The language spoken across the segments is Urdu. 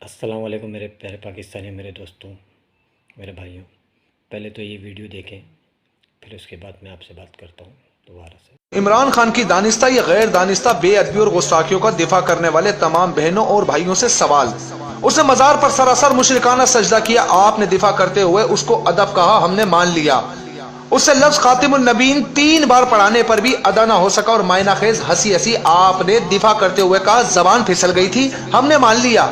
السلام علیکم میرے پیارے پاکستانی، میرے دوستوں، میرے بھائیوں۔ پہلے تو یہ ویڈیو دیکھیں، پھر اس کے بعد میں آپ سے بات کرتا ہوں دوبارہ سے۔ عمران خان کی دانستہ یا غیر دانستہ بے ادبی اور گستاخیوں کا دفاع کرنے والے تمام بہنوں اور بھائیوں سے سوال۔ اس نے مزار پر سراسر مشرکانہ سجدہ کیا، آپ نے دفاع کرتے ہوئے اس کو ادب کہا، ہم نے مان لیا۔ اس سے لفظ خاتم النبیین 3 بار پڑھانے پر بھی ادا نہ ہو سکا اور معنی خیز ہنسی ہنسی آپ نے دفاع کرتے ہوئے کہا زبان پھسل گئی تھی، ہم نے مان لیا۔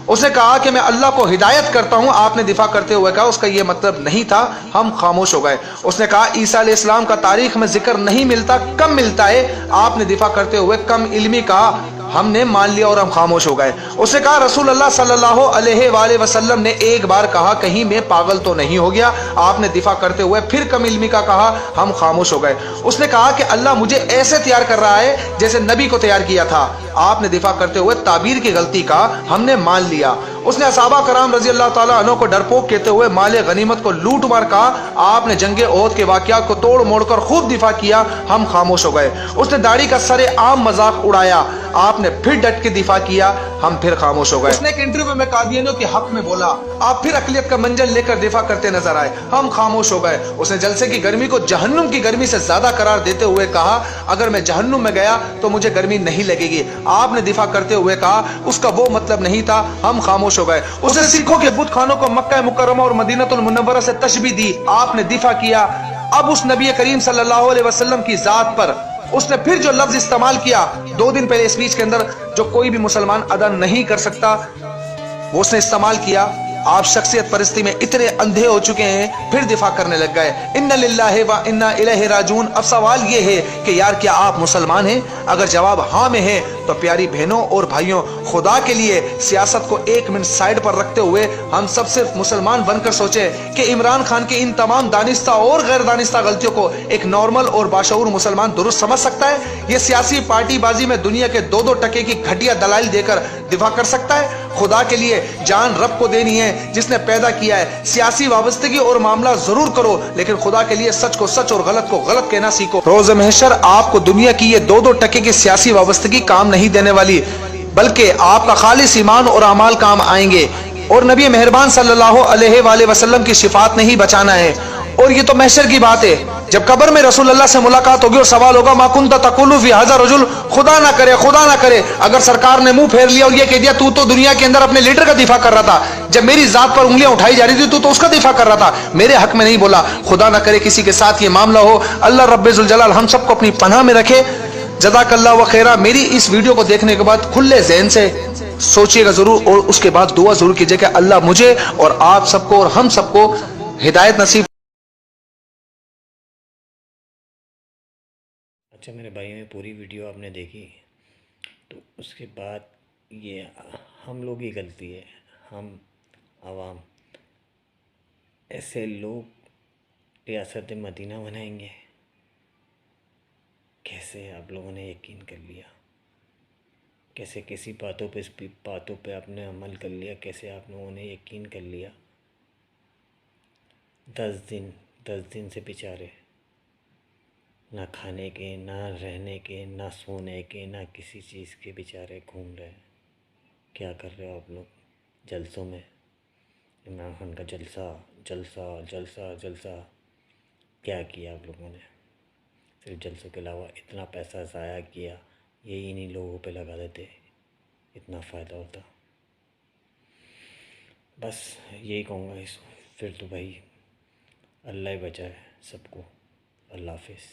اس نے کہا کہ میں اللہ کو ہدایت کرتا ہوں، آپ نے دفاع کرتے ہوئے کہا اس کا یہ مطلب نہیں تھا، ہم خاموش ہو گئے۔ اس نے کہا عیسیٰ علیہ السلام کا تاریخ میں ذکر نہیں ملتا، کم ملتا ہے، آپ نے دفاع کرتے ہوئے کم علمی کہا، ہم نے مان لیا اور ہم خاموش ہو گئے۔ اس نے کہا رسول اللہ صلی اللہ علیہ وآلہ وسلم نے ایک بار کہا کہیں میں پاگل تو نہیں ہو گیا، آپ نے دفاع کرتے ہوئے پھر کم علمی کا کہا، ہم خاموش ہو گئے۔ اس نے کہا کہ اللہ مجھے ایسے تیار کر رہا ہے جیسے نبی کو تیار کیا تھا، آپ نے دفاع کرتے ہوئے تعبیر کی غلطی کا، ہم نے مان لیا۔ اس نے صحابہ کرام رضی اللہ تعالیٰ عنہ کو ڈرپوک کہتے ہوئے مال غنیمت کو لوٹ مار کہا، آپ نے جنگ احد کے واقعات کو توڑ موڑ کر خوب دفاع کیا، ہم خاموش ہو گئے۔ اس نے داڑھی کا سر عام مذاق اڑایا، آپ نے پھر ڈٹ کے دفاع کیا، ہم پھر خاموش ہو گئے۔ اس نے ایک انٹرویو میں قادیانیوں کے حق میں بولا، آپ پھر اقلیت کا منجل لے کر دفاع کرتے نظر آئے، ہم خاموش ہو گئے۔ اس نے جلسے کی گرمی کو جہنم کی گرمی سے زیادہ قرار دیتے ہوئے کہا اگر میں جہنم میں گیا تو مجھے گرمی نہیں لگے گی، آپ نے دفاع کرتے ہوئے کہا اس کا وہ مطلب نہیں تھا، ہم خاموش ہو گئے۔ اس نے سکھوں کے بت خانوں کو مکہ مکرمہ اور مدینہ المنورہ سے تشبیہ دی، آپ نے دفاع کیا۔ اب اس نبی کریم صلی اللہ علیہ وسلم کی ذات پر اس نے پھر جو لفظ استعمال کیا 2 دن پہلے اسپیچ کے اندر، جو کوئی بھی مسلمان ادا نہیں کر سکتا، وہ اس نے استعمال کیا۔ آپ شخصیت پرستی میں اتنے اندھے ہو چکے ہیں، پھر دفاع کرنے لگ گئے، ان للہ و انا الیہ راجعون۔ اب سوال یہ ہے کہ یار کیا آپ مسلمان ہیں؟ اگر جواب ہاں میں ہے تو پیاری بہنوں اور بھائیوں، خدا کے لیے سیاست کو 1 منٹ سائڈ پر رکھتے ہوئے ہم سب صرف مسلمان بن کر سوچیں کہ عمران خان کی ان تمام دانستہ اور غیر دانستہ غلطیوں کو ایک نارمل اور باشعور مسلمان درست سمجھ سکتا ہے؟ یہ سیاسی پارٹی بازی میں دنیا کے 2 ٹکے کی گھٹیا دلائل دے کر دفاع کر سکتا ہے؟ خدا کے لیے جان رب کو دینی ہے جس نے پیدا کیا ہے۔ سیاسی وابستگی اور معاملہ ضرور کرو، لیکن خدا کے لیے سچ کو سچ اور غلط کو غلط کہنا سیکھو۔ روز محشر آپ کو دنیا کی یہ 2 ٹکے کی سیاسی وابستگی کام نہیں دینے والی، بلکہ آپ کا خالص ایمان اور اعمال کام آئیں گے، اور نبی مہربان صلی اللہ علیہ وآلہ وسلم کی شفاعت نہیں بچانا ہے۔ اور یہ تو محشر کی بات ہے، جب قبر میں رسول اللہ سے ملاقات ہوگی اور سوال ہوگا ما کنت تقول فی ھذا الرجل، خدا نہ کرے خدا نہ کرے اگر سرکار نے منہ پھیر لیا اور یہ کہہ دیا تو دنیا کے اندر اپنے لیڈر کا دفاع کر رہا تھا، جب میری ذات پر انگلیاں اٹھائی جا رہی تھی تو اس کا دفاع کر رہا تھا، میرے حق میں نہیں بولا۔ خدا نہ کرے کسی کے ساتھ یہ معاملہ ہو، اللہ رب ذوالجلال ہم سب کو اپنی پناہ میں رکھے۔ جزاک اللہ و خیرہ۔ میری اس ویڈیو کو دیکھنے کے بعد کھلے ذہن سے سوچئے گا ضرور، اور اس کے بعد دعا ضرور کیجئے کہ اللہ مجھے اور آپ سب کو اور ہم سب کو ہدایت نصیب۔ اچھا میرے بھائیوں، یہ پوری ویڈیو آپ نے دیکھی تو اس کے بعد یہ ہم لوگ ہی غلطی ہے، ہم عوام ایسے لوگ ریاست مدینہ بنائیں گے؟ کیسے آپ لوگوں نے یقین کر لیا؟ کیسے کسی باتوں پہ آپ نے عمل کر لیا؟ کیسے آپ لوگوں نے یقین کر لیا؟ 10 دن سے بیچارے نہ کھانے کے، نہ رہنے کے، نہ سونے کے، نہ کسی چیز کے بیچارے گھوم رہے ہیں۔ کیا کر رہے ہو آپ لوگ جلسوں میں؟ عمران خان کا جلسہ جلسہ جلسہ جلسہ، کیا کیا آپ لوگوں نے؟ صرف جلسوں کے علاوہ اتنا پیسہ ضائع کیا، یہی انہیں لوگوں پہ لگا دیتے، اتنا فائدہ ہوتا۔ بس یہی کہوں گا اس کو، پھر تو بھائی اللہ ہی بچائے سب کو۔ اللہ حافظ۔